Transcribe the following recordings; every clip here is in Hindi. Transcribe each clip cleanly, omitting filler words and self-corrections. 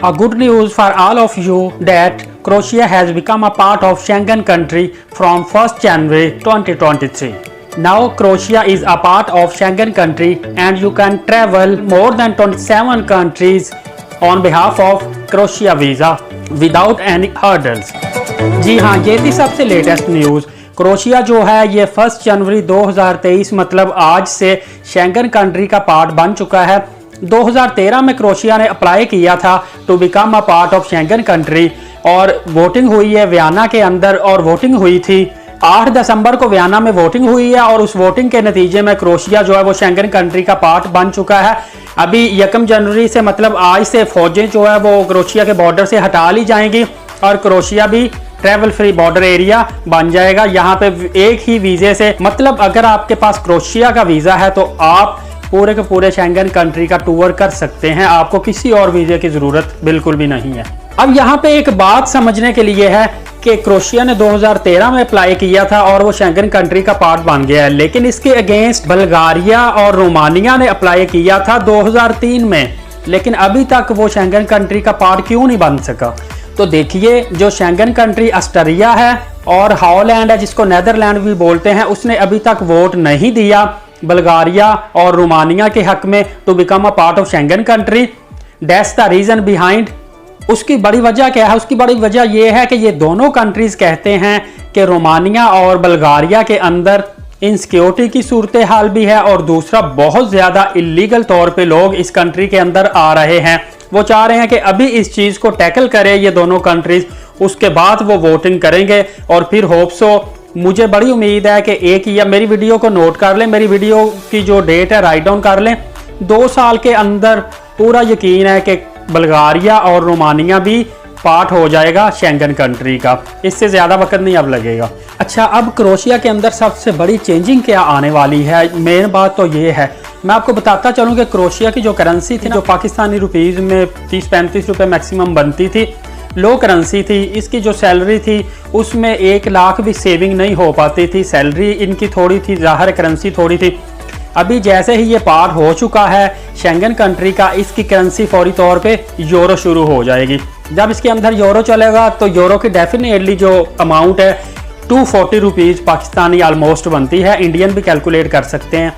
A good news for all of you that Croatia has become a part of Schengen country from 1st January 2023. Now Croatia is a part of Schengen country and you can travel more than 27 countries on behalf of Croatia visa without any hurdles. जी हाँ, ये थी सबसे लेटेस्ट न्यूज़। क्रोशिया जो है ये 1 जनवरी 2023 मतलब आज से शेंगन कंट्री का पार्ट बन चुका है। 2013 में क्रोशिया ने अप्लाई किया था to become a part of Schengen country और वोटिंग हुई है वियना के अंदर और वोटिंग हुई थी 8 दिसंबर को वियना में वोटिंग हुई है और उस वोटिंग के नतीजे में क्रोशिया जो है वो शेंगन कंट्री का पार्ट बन चुका है। अभी 1 जनवरी से मतलब आज से फौजें जो है वो क्रोशिया के बॉर्डर से हटा ली जाएंगी और क्रोशिया भी ट्रैवल फ्री बॉर्डर एरिया बन जाएगा। यहाँ पे एक ही वीजे से मतलब अगर आपके पास क्रोशिया का वीजा है तो आप पूरे के पूरे शेंगन कंट्री का टूर कर सकते हैं, आपको किसी और वीजे की जरूरत बिल्कुल भी नहीं है। अब यहाँ पे एक बात समझने के लिए है कि क्रोशिया ने 2013 में अप्लाई किया था और वो शेंगन कंट्री का पार्ट बन गया है, लेकिन इसके अगेंस्ट बल्गारिया और रोमानिया ने अप्लाई किया था 2003 में, लेकिन अभी तक वो शेंगन कंट्री का पार्ट क्यों नहीं बन सका। तो देखिए, जो शेंगन कंट्री ऑस्ट्रिया है और हॉलैंड है जिसको नेदरलैंड भी बोलते हैं, उसने अभी तक वोट नहीं दिया बल्गारिया और रोमानिया के हक में to become a part of Schengen country. That's the reason behind. उसकी बड़ी वजह क्या है? उसकी बड़ी वजह यह है कि ये दोनों कंट्रीज कहते हैं कि रोमानिया और बल्गारिया के अंदर इनसिक्योरिटी की सूरत हाल भी है और दूसरा बहुत ज़्यादा इलीगल तौर पे लोग इस कंट्री के अंदर आ रहे हैं। वो चाह रहे हैं कि अभी इस चीज़ को टैकल करें ये दोनों कंट्रीज, उसके बाद वो वोटिंग करेंगे और फिर होप सो। मुझे बड़ी उम्मीद है कि एक या मेरी वीडियो को नोट कर लें, मेरी वीडियो की जो डेट है राइट डाउन कर लें। 2 साल के अंदर पूरा यकीन है कि बल्गारिया और रोमानिया भी पार्ट हो जाएगा शेंगन कंट्री का। इससे ज़्यादा वक्त नहीं अब लगेगा। अच्छा, अब क्रोशिया के अंदर सबसे बड़ी चेंजिंग क्या आने वाली है? मेन बात तो ये है, मैं आपको बताता चलूँ कि क्रोशिया की जो करेंसी थी जो पाकिस्तानी रुपीज़ में 30-35 रुपये मैक्सिमम बनती थी, लो करेंसी थी। इसकी जो सैलरी थी उसमें 1 लाख भी सेविंग नहीं हो पाती थी। सैलरी इनकी थोड़ी थी, ज़ाहिर करेंसी थोड़ी थी। अभी जैसे ही ये पार्ट हो चुका है शेंगन कंट्री का, इसकी करेंसी फौरी तौर पे यूरो शुरू हो जाएगी। जब इसके अंदर यूरो चलेगा तो यूरो की डेफिनेटली जो अमाउंट है 240 रुपीज़ पाकिस्तानी ऑलमोस्ट बनती है, इंडियन भी कैलकुलेट कर सकते हैं।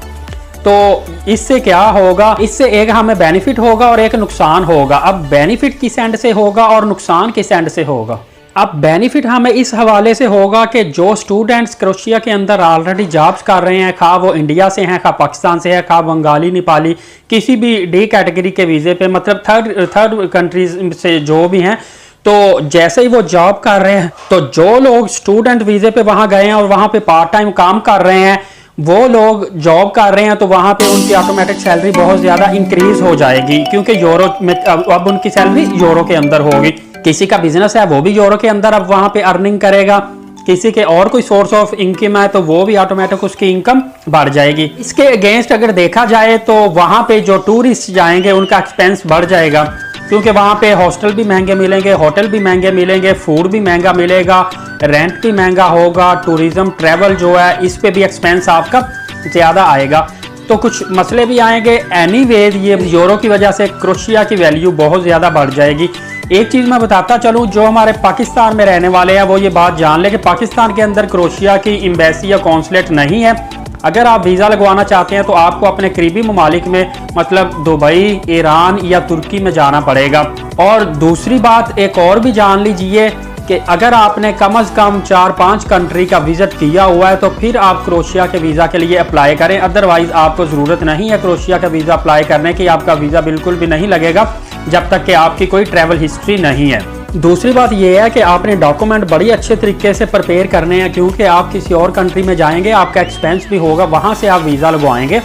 तो इससे क्या होगा? इससे एक हमें बेनिफिट होगा और एक नुकसान होगा। अब बेनिफिट किस एंड से होगा और नुकसान किस एंड से होगा? अब बेनिफिट हमें इस हवाले से होगा कि जो स्टूडेंट्स क्रोशिया के अंदर ऑलरेडी जॉब्स कर रहे हैं, खा वो इंडिया से हैं, खा पाकिस्तान से है, खा बंगाली नेपाली किसी भी डी कैटेगरी के वीज़े पे मतलब थर्ड कंट्रीज से जो भी हैं, तो जैसे ही वो जॉब कर रहे हैं तो जो लोग स्टूडेंट वीज़े पे वहाँ गए हैं और वहाँ पे पार्ट टाइम काम कर रहे हैं, वो लोग जॉब कर रहे हैं, तो वहाँ पे उनकी ऑटोमेटिक सैलरी बहुत ज़्यादा इंक्रीज हो जाएगी क्योंकि यूरो में अब उनकी सैलरी यूरो के अंदर होगी। किसी का बिजनेस है वो भी यूरो के अंदर अब वहाँ पे अर्निंग करेगा, किसी के और कोई सोर्स ऑफ इनकम है तो वो भी ऑटोमेटिक उसकी इनकम बढ़ जाएगी। इसके अगेंस्ट अगर देखा जाए तो वहाँ पे जो टूरिस्ट जाएंगे उनका एक्सपेंस बढ़ जाएगा क्योंकि वहाँ पे हॉस्टल भी महंगे मिलेंगे, होटल भी महंगे मिलेंगे, फूड भी महंगा मिलेगा, रेंट भी महंगा होगा, टूरिज्म ट्रैवल जो है इस पे भी एक्सपेंस आपका ज़्यादा आएगा, तो कुछ मसले भी आएंगे। एनीवेज ये यूरो की वजह से क्रोशिया की वैल्यू बहुत ज़्यादा बढ़ जाएगी। एक चीज़ मैं बताता चलूँ, जो हमारे पाकिस्तान में रहने वाले हैं वो ये बात जान लें कि पाकिस्तान के अंदर क्रोशिया की एम्बेसी या कॉन्सुलेट नहीं है। अगर आप वीज़ा लगवाना चाहते हैं तो आपको अपने करीबी ममालिक में मतलब दुबई, ईरान या तुर्की में जाना पड़ेगा। और दूसरी बात एक और भी जान लीजिए कि अगर आपने कम से कम 4-5 कंट्री का विजिट किया हुआ है तो फिर आप क्रोशिया के वीज़ा के लिए अप्लाई करें, अदरवाइज़ आपको ज़रूरत नहीं है क्रोशिया का वीज़ा अप्लाई करने की। आपका वीज़ा बिल्कुल भी नहीं लगेगा जब तक कि आपकी कोई ट्रैवल हिस्ट्री नहीं है। दूसरी बात यह है कि आपने डॉक्यूमेंट बड़ी अच्छे तरीके से प्रिपेयर करने हैं क्योंकि आप किसी और कंट्री में जाएंगे, आपका एक्सपेंस भी होगा, वहाँ से आप वीज़ा लगवाएंगे।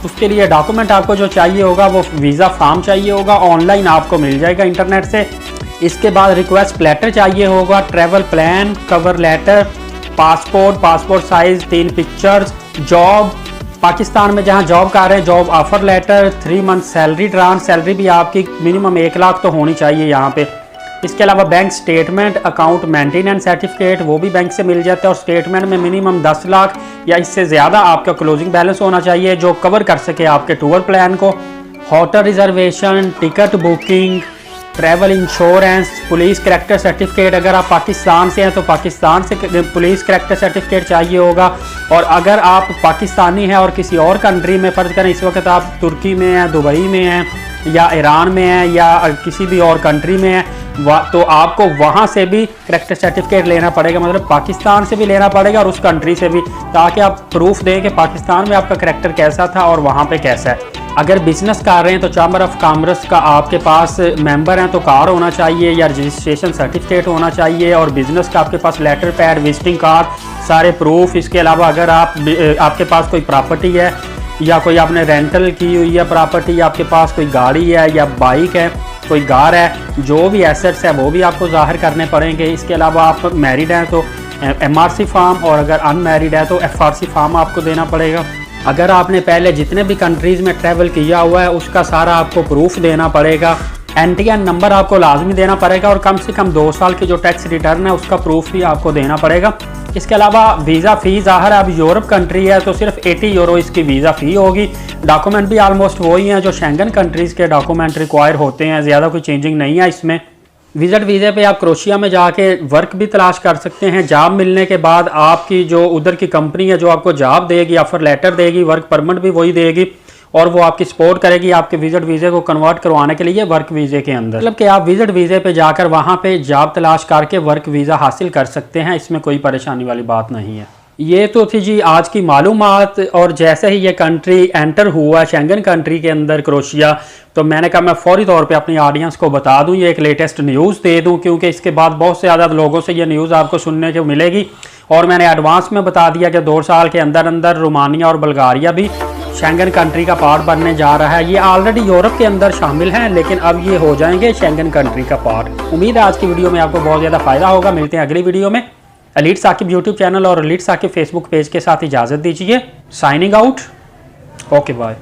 उसके लिए डॉक्यूमेंट आपको जो चाहिए होगा वो वीज़ा फॉर्म चाहिए होगा, ऑनलाइन आपको मिल जाएगा इंटरनेट से। इसके बाद रिक्वेस्ट लेटर चाहिए होगा, travel plan, cover letter, passport size 3 pictures, job Pakistan में जहां जॉब कर रहे हैं job offer letter, 3 month salary trans, salary भी आपकी मिनिमम 1 लाख तो होनी चाहिए यहाँ पे। इसके अलावा bank statement, account maintenance certificate वो भी बैंक से मिल जाता है और स्टेटमेंट में मिनिमम 10 लाख या इससे ज़्यादा आपका क्लोजिंग बैलेंस होना चाहिए जो कवर कर सके आपके टूर प्लान को। Hotel reservation, ticket booking, travel insurance, police character certificate. अगर आप पाकिस्तान से हैं तो पाकिस्तान से पुलिस करैक्टर सर्टिफिकेट चाहिए होगा। और अगर आप पाकिस्तानी हैं और किसी और कंट्री में, फ़र्ज़ करें इस वक्त आप तुर्की में हैं, दुबई में हैं या ईरान में हैं या किसी भी और कंट्री में हैं, तो आपको वहाँ से भी करैक्टर सर्टिफिकेट लेना पड़ेगा, मतलब पाकिस्तान से भी लेना पड़ेगा और उस कंट्री से भी, ताकि आप प्रूफ दें कि पाकिस्तान में आपका करैक्टर कैसा था और वहाँ पे कैसा है। अगर बिज़नेस कर रहे हैं तो चैम्बर ऑफ कॉमर्स का आपके पास मेंबर हैं तो कार्ड होना चाहिए या रजिस्ट्रेशन सर्टिफिकेट होना चाहिए, और बिज़नेस का आपके पास लेटर पैड, विजिटिंग कार्ड, सारे प्रूफ। इसके अलावा अगर आपके पास कोई प्रॉपर्टी है या कोई आपने रेंटल की हुई है प्रॉपर्टी, या आपके पास कोई गाड़ी है या बाइक है, कोई कार है, जो भी एसेट्स है वो भी आपको ज़ाहिर करने पड़ेंगे। इसके अलावा आप मैरिड हैं तो MRC फॉर्म, और अगर अनमैरिड है तो FRC फॉर्म आपको देना पड़ेगा। अगर आपने पहले जितने भी कंट्रीज़ में ट्रैवल किया हुआ है उसका सारा आपको प्रूफ देना पड़ेगा। NTN नंबर आपको लाजमी देना पड़ेगा, और कम से कम 2 साल की जो टैक्स रिटर्न है उसका प्रूफ भी आपको देना पड़ेगा। इसके अलावा वीज़ा फ़ी, ज़ाहिर है अब यूरोप कंट्री है तो सिर्फ 80 यूरो इसकी वीज़ा फ़ी होगी। डॉक्यूमेंट भी आलमोस्ट वही हैं जो शेंगन कंट्रीज़ के डॉक्यूमेंट रिक्वायर होते हैं, ज़्यादा कोई चेंजिंग नहीं है इसमें। विज़िट वीज़े पे आप क्रोशिया में जाके वर्क भी तलाश कर सकते हैं। जॉब मिलने के बाद आपकी जो उधर की कंपनी है जो आपको जॉब देगी, ऑफर लेटर देगी, वर्क परमिट भी वही देगी, और वो आपकी सपोर्ट करेगी आपके विजिट वीज़े को कन्वर्ट करवाने के लिए वर्क वीज़े के अंदर। मतलब कि आप विजिट वीज़े पे जाकर वहाँ पे जॉब तलाश करके वर्क वीज़ा हासिल कर सकते हैं, इसमें कोई परेशानी वाली बात नहीं है। ये तो थी जी आज की मालूमात। और जैसे ही ये कंट्री एंटर हुआ शेंगन कंट्री के अंदर क्रोशिया, तो मैंने कहा मैं फौरी तौर पे अपनी ऑडियंस को बता दूं, ये एक लेटेस्ट न्यूज़ दे दूं, क्योंकि इसके बाद बहुत से ज़्यादा लोगों से ये न्यूज़ आपको सुनने को मिलेगी। और मैंने एडवांस में बता दिया कि 2 साल के अंदर अंदर रोमानिया और बुल्गारिया भी शेंगन कंट्री का पार्ट बनने जा रहा है। ये ऑलरेडी यूरोप के अंदर शामिल हैं, लेकिन अब ये हो जाएंगे शेंगन कंट्री का पार्ट। उम्मीद है आज की वीडियो में आपको बहुत ज़्यादा फ़ायदा होगा। मिलते हैं अगली वीडियो में। एलीट साकिब यूट्यूब चैनल और एलीट साकिब फेसबुक पेज के साथ इजाज़त दीजिए। Signing out. Okay bye.